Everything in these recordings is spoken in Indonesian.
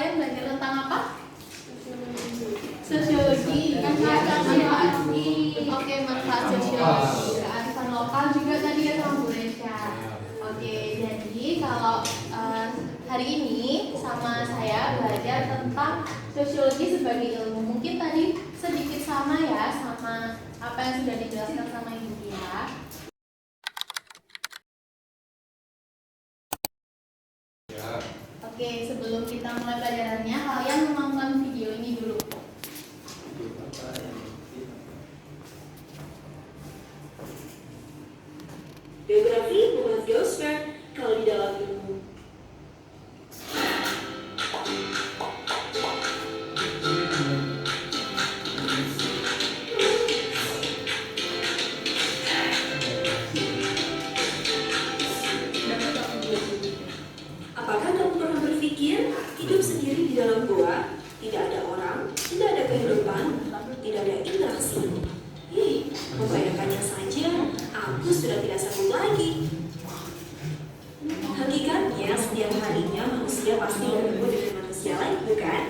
kalian belajar tentang apa? Sosiologi. Oke, manfaat sosiologi. Kearifan lokal juga tadi ya sama Bu Resya. Oke, jadi kalau hari ini sama saya belajar tentang sosiologi sebagai ilmu. Mungkin tadi sedikit sama ya sama apa yang sudah dijelaskan sama Ibu Tia. Oke, sebelum kita mulai pelajarannya, kalian menonton video ini dulu. Geografi bukan geosfer kalau di dalam ilmu. Apakah kamu pernah berpikir hidup sendiri di dalam goa, tidak ada orang, tidak ada kehidupan, tidak ada interaksi? Membayangkannya saja, aku sudah tidak sanggup lagi. Hakikatnya, setiap harinya manusia pasti bertemu dengan manusia lain, bukan?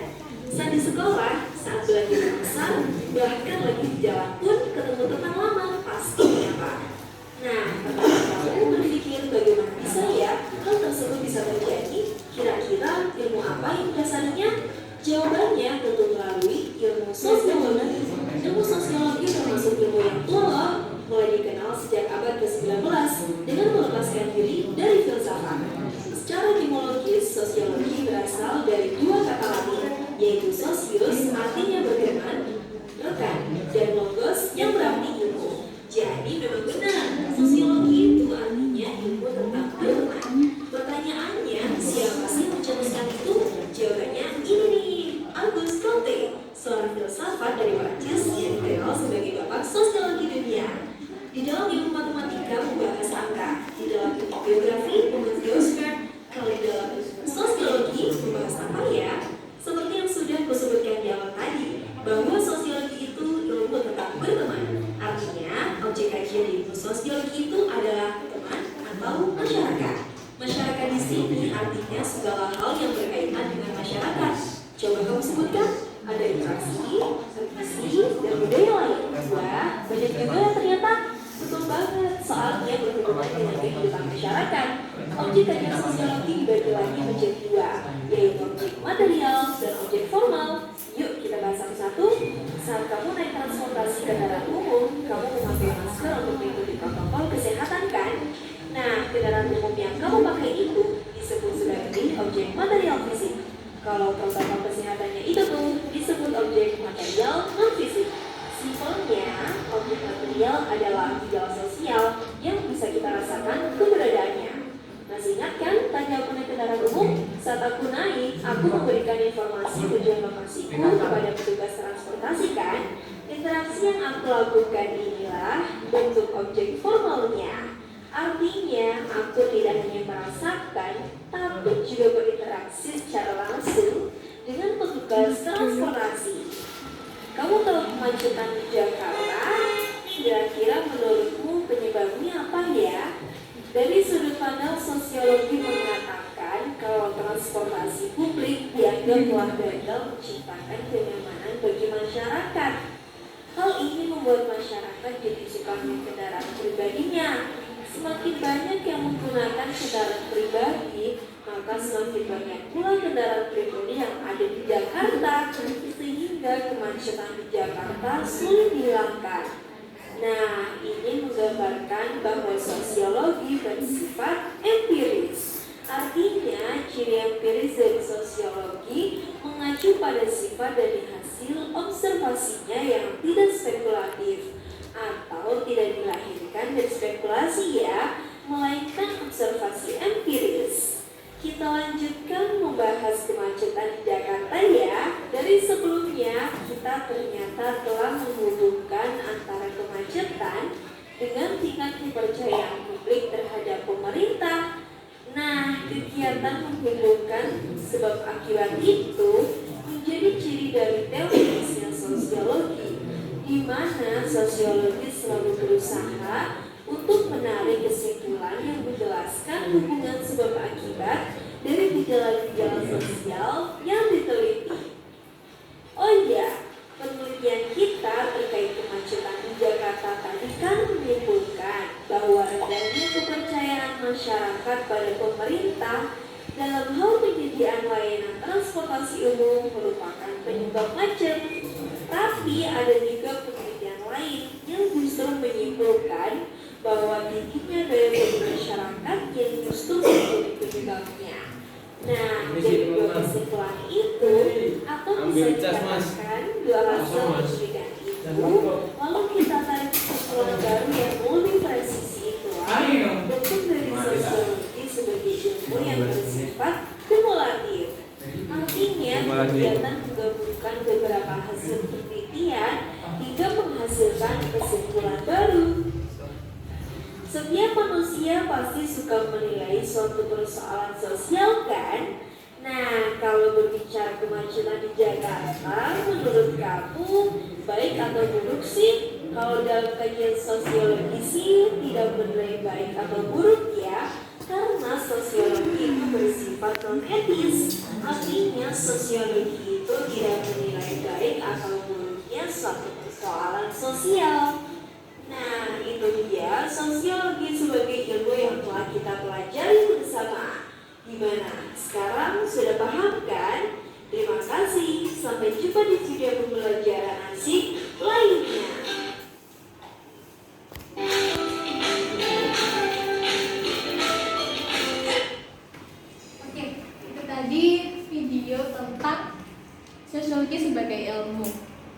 Saat di sekolah, saat belajar bahasa, bahkan lagi di jalan pun ketemu teman lama, pasti menyapa. Nah, kamu berpikir bagaimana bisa ya hal tersebut bisa terjadi? Kira-kira ilmu apa yang dasarnya? Jawabannya tentu melalui ilmu sosiologi. Ilmu sosiologi termasuk ilmu yang tua loh, mulai dikenal sejak abad ke-19 dengan melepaskan diri dari filsafat. Secara etimologis, sosiologi berasal dari dua kata Latin, yaitu socius, artinya berteman, rekan, dan logos yang berarti ilmu. Jadi memang benar, sosiologi itu artinya ilmu tentang berteman. Pertanyaannya, siapa sih yang mencetuskan itu? Jawabannya ini nih, Auguste Comte, seorang filsafat dari Prancis yang dikenal sebagai bapak sosiologi dunia. Di dalam ilmu matematika membahas angka, di dalam ilmu geografi membahas geosfer, kalau di dalam ilmu sosiologi membahas apa ya? Seperti yang sudah kusebutkan di awal tadi, bahwa sosiologi itu ilmu tentang berteman. Artinya, objek kajian di ilmu sosiologi itu adalah teman atau masyarakat. Masyarakat di sini artinya segala hal yang berkaitan dengan masyarakat. Coba kamu sebutkan, ada interaksi, tradisi, dan budaya lain. Wah, banyak juga ya ternyata. Betul banget, soalnya berhubungan dengan kehidupan masyarakat. Objek kajian sosiologi dibagi lagi menjadi dua, yaitu objek material dan objek formal. Yuk kita bahas satu-satu. Saat kamu naik transportasi kendaraan umum, kamu memakai masker untuk mengikuti protokol kesehatan kan? Nah, kendaraan umum yang kamu pakai itu disebut sebagai objek material fisik. Kalau protokol kesehatannya itu tuh disebut objek material non-fisik. Simpelnya, objek material adalah gejala sosial yang bisa kita rasakan keberadaannya. Masih ingat kan tadi aku naik kendaraan umum? Saat aku naik, aku memberikan informasi tujuan lokasiku kepada petugas transportasi kan? Interaksi yang aku lakukan inilah bentuk objek formalnya. Artinya, aku tidak hanya merasakan, tapi juga berinteraksi secara langsung dengan petugas transportasi. Kamu tahu kemacetan di Jakarta? Kira-kira menurutmu penyebabnya apa ya? Dari sudut pandang sosiologi mengatakan kalau transportasi publik dianggap telah gagal menciptakan kenyamanan bagi masyarakat. Hal ini membuat masyarakat jadi suka naik kendaraan pribadinya. Semakin banyak yang menggunakan kendaraan pribadi, maka semakin banyak pula kendaraan pribadi yang ada di Jakarta, sehingga kemacetan di Jakarta sulit dihilangkan. Nah, ini menggambarkan bahwa sosiologi bersifat empiris. Artinya, ciri empiris dari sosiologi mengacu pada sifat dari hasil observasinya yang tidak spekulatif atau tidak dilahirkan dari spekulasi ya, melainkan observasi empiris. Kita lanjutkan membahas kemacetan di Jakarta ya. Dari sebelumnya kita ternyata telah menghubungkan antara kemacetan dengan tingkat kepercayaan publik terhadap pemerintah. Nah, kegiatan menghubungkan sebab akibat itu menjadi ciri dari teorinya sosiologi, di mana sosiologi selalu berusaha untuk menarik kesimpulan yang menjelaskan hubungan sebab akibat dari gejala-gejala sosial yang diteliti. Oh iya, penelitian kita terkait kemacetan di Jakarta tadi kan menyimpulkan bahwa rendahnya kepercayaan masyarakat pada pemerintah dalam hal penyediaan layanan transportasi umum merupakan penyebab macet. Tapi ada juga penelitian lain yang justru menyimpulkan bahwa tingginya daya beli masyarakat yang justru menjadi penyebabnya. Nah, dari dua kesimpulan itu, atau bisa dikatakan dua hasil penelitian itu, lalu kita tarik kesimpulan baru yang lebih presisi itulah bentuk dari sosiologi sebagai ilmu yang bersifat kumulatif. Artinya, kegiatan menggabungkan beberapa hasil penelitian hingga menghasilkan kesimpulan baru. Setiap manusia pasti suka menilai suatu persoalan sosial kan? Nah, kalau berbicara kemacetan di Jakarta, menurut kamu baik atau buruk sih? Kalau dalam kajian sosiologi sih tidak menilai baik atau buruk ya, karena sosiologi itu bersifat non-etis. Artinya sosiologi itu tidak menilai baik atau buruknya suatu persoalan sosial. Nah, itu dia sosiologi sebagai ilmu yang telah kita pelajari bersama. Gimana? Sekarang sudah paham kan? Terima kasih. Sampai jumpa di video pembelajaran asik lainnya. Oke, itu tadi video tentang sosiologi sebagai ilmu.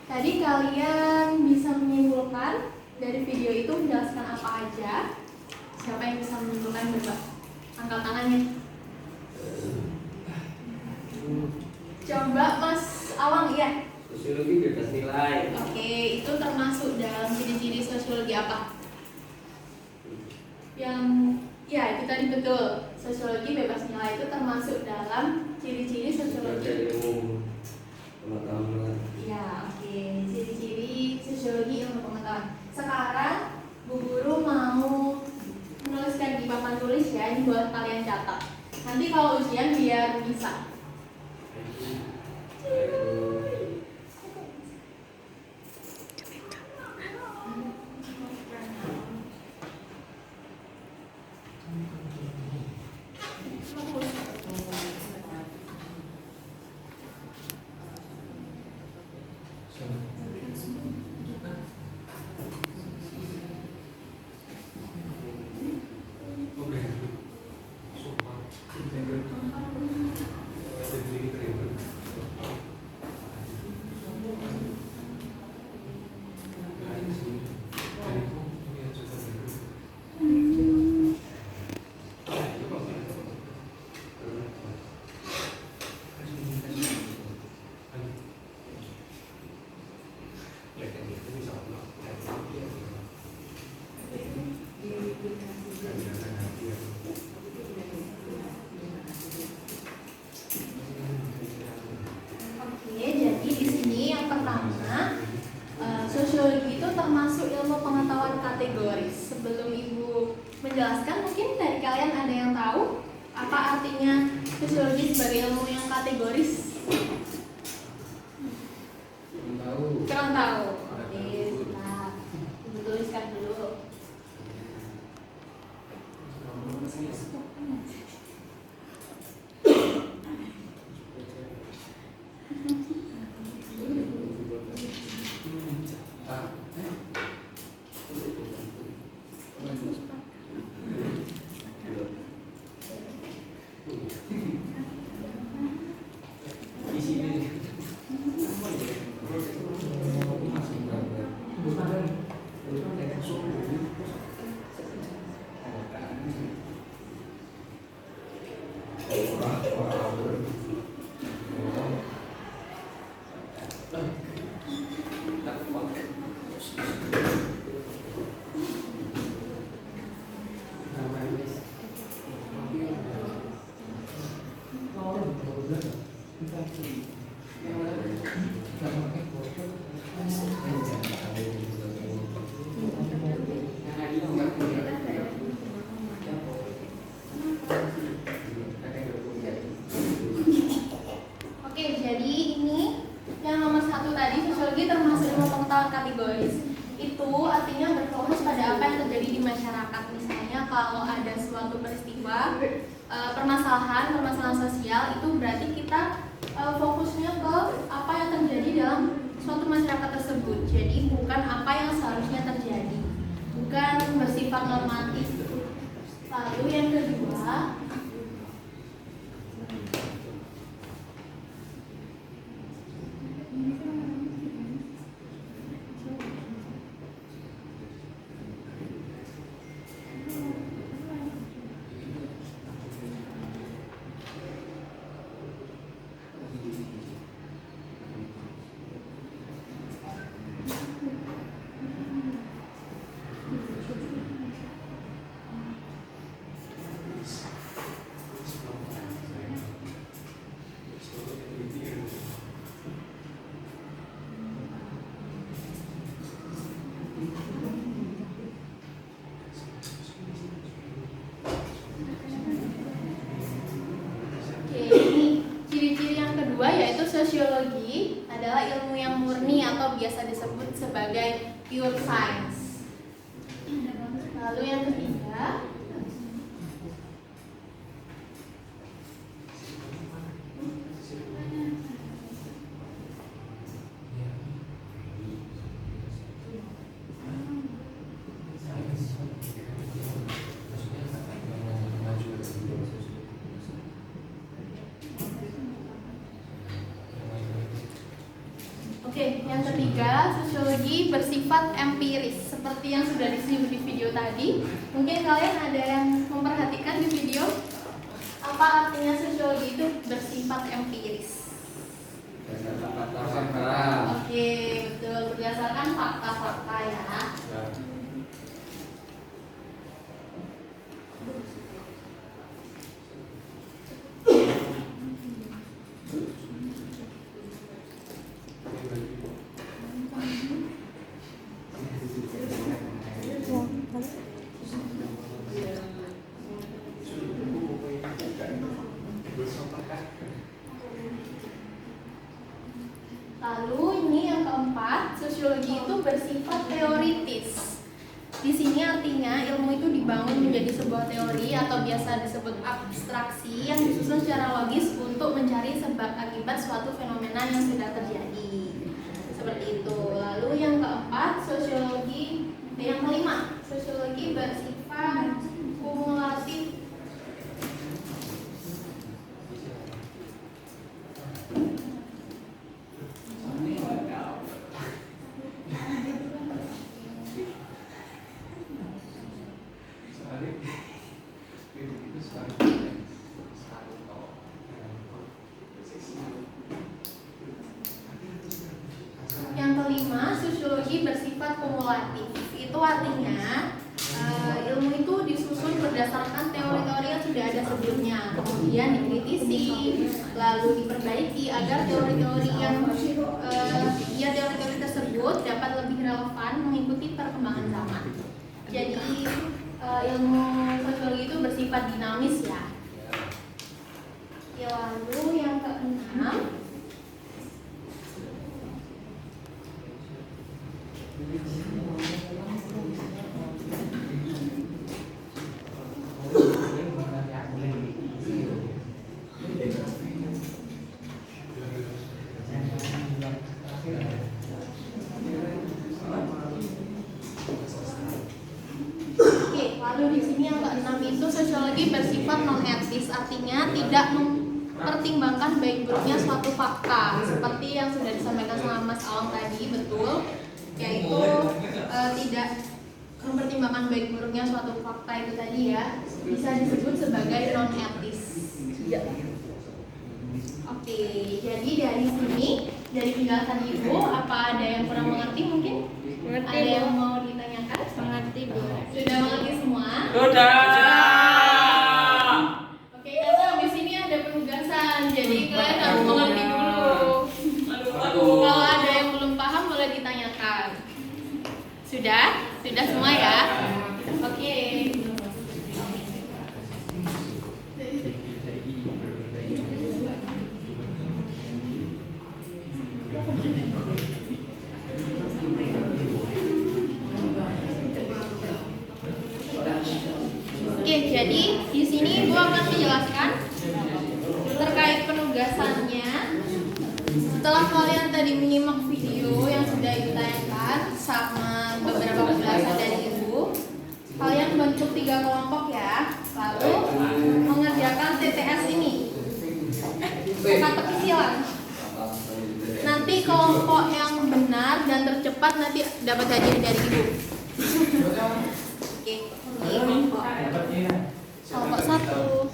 Tadi kalian bisa menyimpulkan dari video itu menjelaskan apa aja? Siapa yang bisa menentukan coba? Angkat tangannya. Coba Mas Awang, iya. Sosiologi bebas nilai. Oke, itu termasuk dalam ciri-ciri sosiologi apa? Yang ya itu tadi betul. Sosiologi bebas nilai itu termasuk dalam ciri-ciri sosiologi. Ilmu pengetahuan. Ya, oke. Ciri-ciri sosiologi ilmu pengetahuan. Sekarang Bu Guru mau menuliskan di papan tulis ya, ini buat kalian catat. Nanti kalau ujian biar bisa. Sosiologi itu termasuk ilmu pengetahuan kategoris. Sebelum Ibu menjelaskan, mungkin dari kalian ada yang tahu apa artinya sosiologi sebagai ilmu yang kategoris? Kurang tahu. Oke, nah, Ibu tuliskan dulu. kategoris. Itu artinya berfokus pada apa yang terjadi di masyarakat. Misalnya kalau ada suatu peristiwa permasalahan sosial, itu berarti kita fokusnya ke apa yang terjadi dalam suatu masyarakat tersebut. Jadi bukan apa yang seharusnya terjadi, bukan bersifat normatif. Lalu yang kedua, yaitu sosiologi adalah ilmu yang murni atau biasa disebut sebagai pure science. Lalu yang ketiga, yang ketiga, sosiologi bersifat empiris. Seperti yang sudah disinggung di video tadi, mungkin kalian ada yang memperhatikan di video apa artinya sosiologi itu bersifat empiris. Berdasarkan fakta-fakta. Oke, betul, berdasarkan fakta-fakta ya. Lalu ini yang keempat, sosiologi itu bersifat teoritis. Di sini artinya ilmu itu dibangun menjadi sebuah teori atau biasa disebut abstraksi yang disusun secara logis untuk mencari sebab akibat suatu fenomena yang sudah terjadi. Seperti itu. Lalu yang keempat, yang kelima, sosiologi bersifat kumulatif. Yang kelima, sosiologi bersifat kumulatif. Itu artinya ilmu itu disusun berdasarkan teori-teori yang sudah ada sebelumnya, kemudian dikritisi, lalu diperbaiki agar teori-teori teori-teori tersebut dapat lebih relevan mengikuti perkembangan zaman. Jadi ilmu sosiologi itu bersifat dinamis ya. Lalu yang keenam, lalu di sini yang keenam itu sosiologi bersifat non-etis, artinya tidak mempertimbangkan baik buruknya suatu fakta, seperti yang sudah disampaikan sama Mas Awang tadi, betul, yaitu tidak mempertimbangkan baik buruknya suatu fakta itu tadi ya, bisa disebut sebagai non-etis. Oke, jadi dari sini, dari penjelasan Ibu, apa ada yang kurang mengerti mungkin? Mengerti, ada yang Bu. mau ditanyakan? Mengerti, Bu. Sudah mengerti semua? Sudah. Oke, karena habis ini ada penugasan, jadi kalian harus mengerti dulu. Kalau ada yang belum paham boleh ditanyakan. Sudah? Sudah semua ya? Oke. Setelah kalian tadi menyimak video yang sudah ditayangkan sama beberapa penjelasan dari Ibu, kalian bentuk 3 kelompok ya. Lalu mengerjakan TTS ini. Teka-teki silang. Nanti kelompok yang benar dan tercepat nanti dapat hadiah dari Ibu. Oke, ini kelompok 1.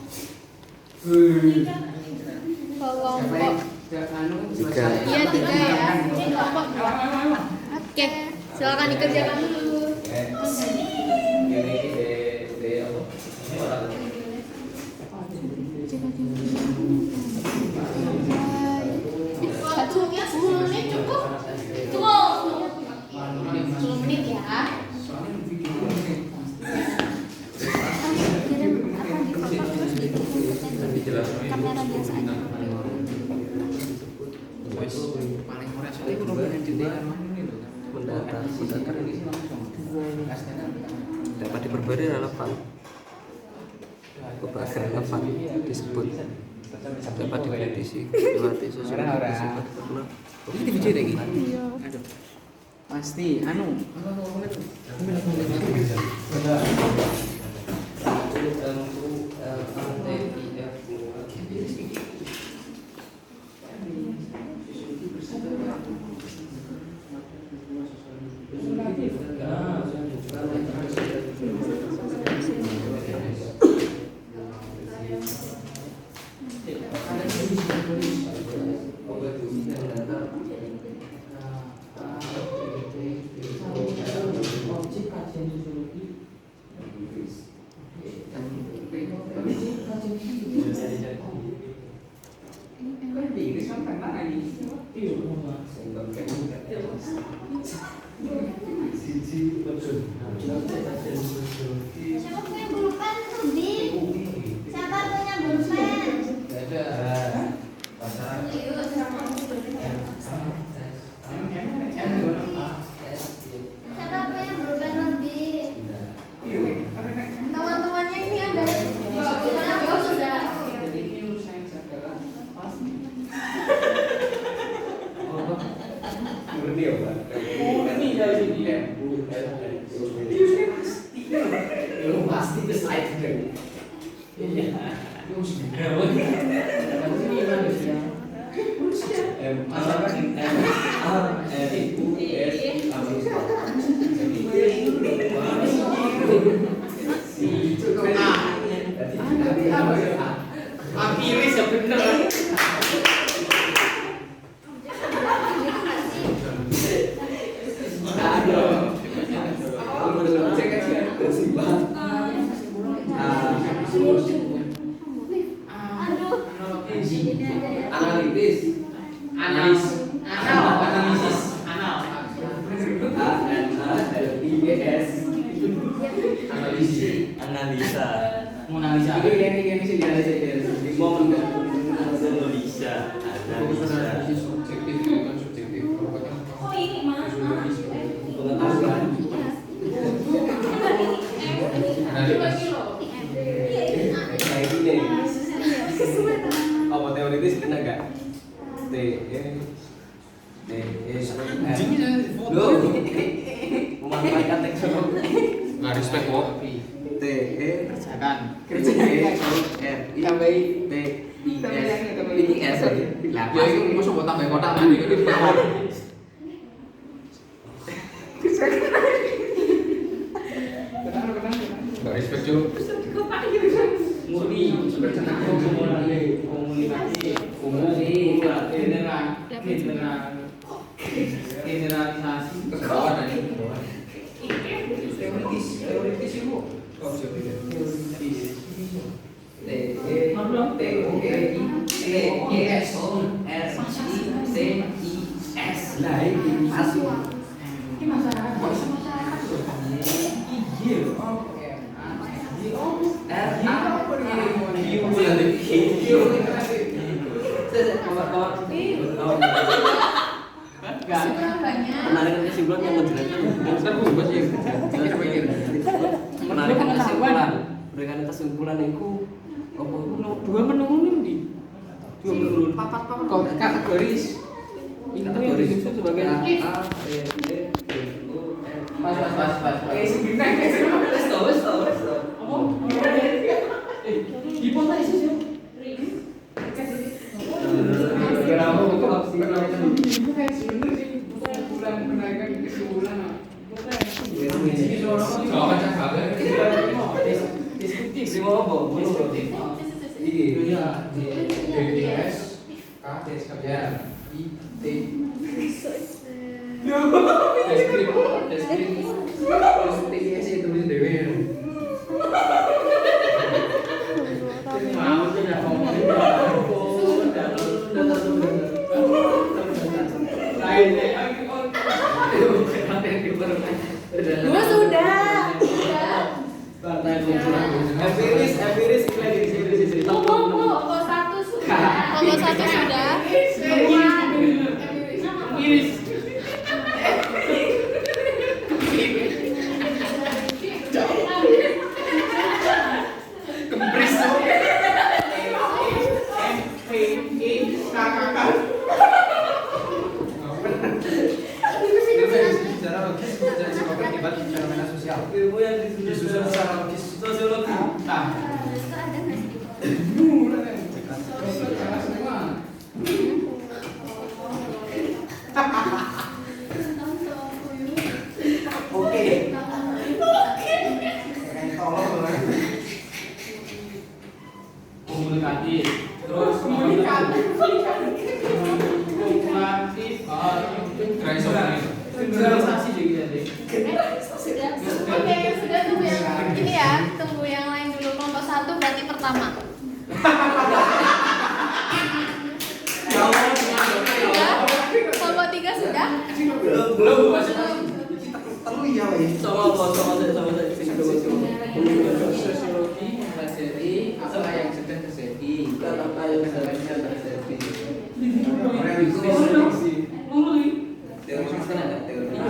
Kelompok iya 3 ya. Ini kelompok 2. Oke, silakan dikerjakan dulu. Waktunya 10 menit cukup? Cukup. 10 menit ya. Kamera biasa aja. Paling murah soalnya itu nomornya di dapat diperbarui relevan beberapa relevan disebut dapat dikritisi dilatih sesuai ini di video lagi. Aduh. Pasti anu. Siapa punya pulpen Rudi? Siapa punya pulpen? Siapa punya pulpen Rudi? Teman-temannya ini ada oh, sudah. Pasti beside deh. Penarikan kesimpulan yang menjelaskan penarikan kesimpulan berikan kesimpulan itu apa dua menurun di dua menurun papat kategoris Kategori itu sebagai A, B, C, D, U, F. Pas. Oke, sebentar. Wes to. Apa? Hipotesa sih. Dua sudah. Kelompok satu sudah. Ilmu yang disusun secara logis sosiologi. Nah, oke. Komunikatif. Terus komunikatif. Generalisasi juga deh. Oke, sudah tunggu yang ini ya. Tunggu yang lain dulu. Kelompok satu berarti pertama. Sudah? Kelompok tiga sudah? Belum. Sosiologi mempelajari apa yang sedang terjadi. Apa yang sedang terjadi. Teori kan ada teori.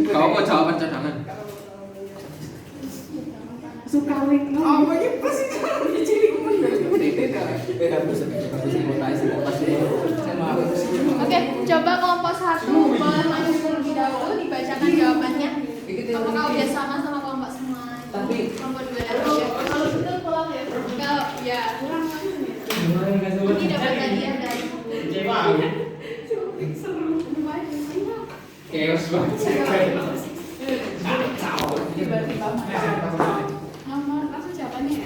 Kau mau jawaban cadangan? Oke, coba kelompok satu boleh maju terlebih dahulu dibacakan jawabannya. Apakah udah sama kelompok semua? Tapi kelompok dua kalau betul pulang ya. Kalau ya kurang nanti dapat hadiah dari Chaos banget. Langsung jawabannya.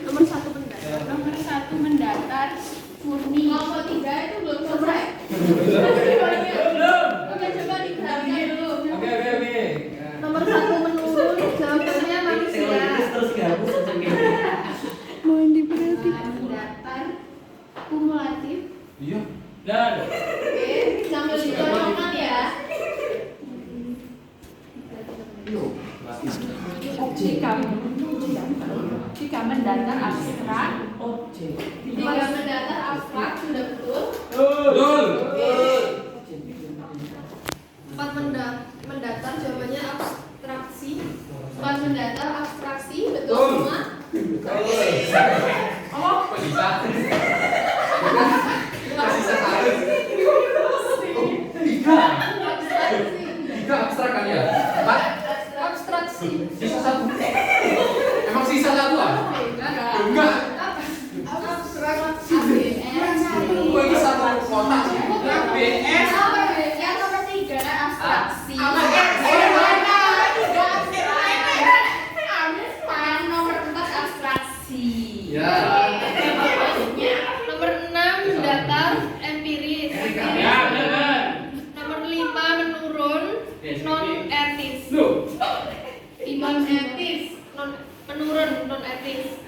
Nomor satu mendatar murni. Kelompok tiga itu belum selesai. Oke, coba diperhatikan dulu. Oke. Nomor satu menurun, jawabannya manusia. Mendatar, kumulatif. Iya. Dan Oke, sambil dicontohkan ya. Jika mendatar abstrak, Tiga mendatar abstrak sudah betul. betul. Oke. Empat mendatar jawabannya abstraksi. Empat mendatar abstraksi betul semua. Oh, bisa. Tiga abstrak kan ya? Empat? Abstraksi. Sisa satu. Emang sisa satu ah? Enggak. Abstraksi. ABN. Gue ini satu kotak sih. B. Yang nomor 3 abstraksi. Yang nomor 4 abstraksi. Ya. Nomor 6 mendatar empiris. Nomor 5 menurun non etis. Non etis. Menurun non etis.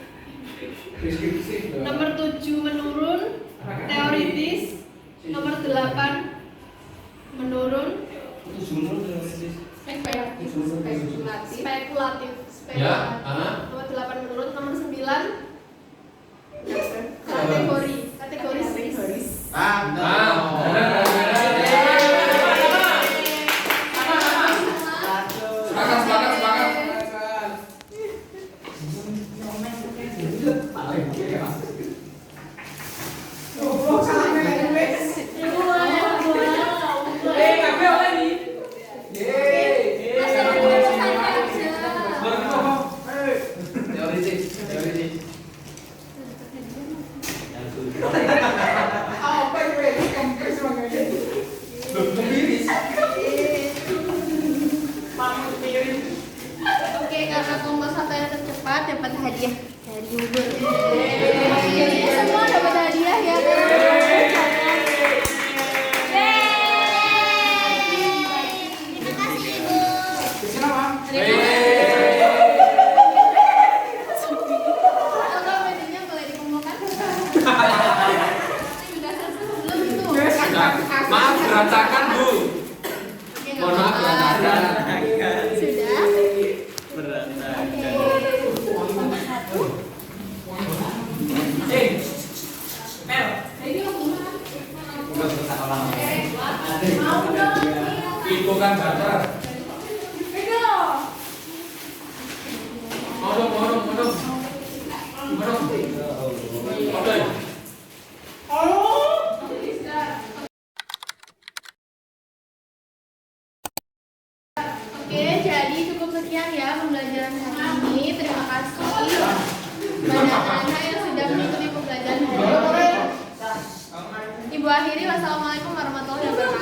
Nomor 7 menurun teoritis. Nomor 8 menurun spekulatif. Ya, Nomor 8 menurun. Nomor 9 kategoris. Oke, karena kelompok satu yang tercepat dapat hadiah dari Ubur. Jadi semua dapat hadiah ya. Terima kasih Ibu. Kalau menunya boleh dikumpulkan. Sudah selesai belum itu? Maaf berantakan Bu. Oke, nggak Mohon maaf apa-apa. berantakan. Sudah. Ibu kan baca. Modok. Oke. Oke, jadi cukup sekian ya pembelajaran hari ini. Terima kasih kepada anak-anak yang sudah mengikuti pembelajaran hari ini. Ibu akhiri, wassalamualaikum warahmatullahi wabarakatuh.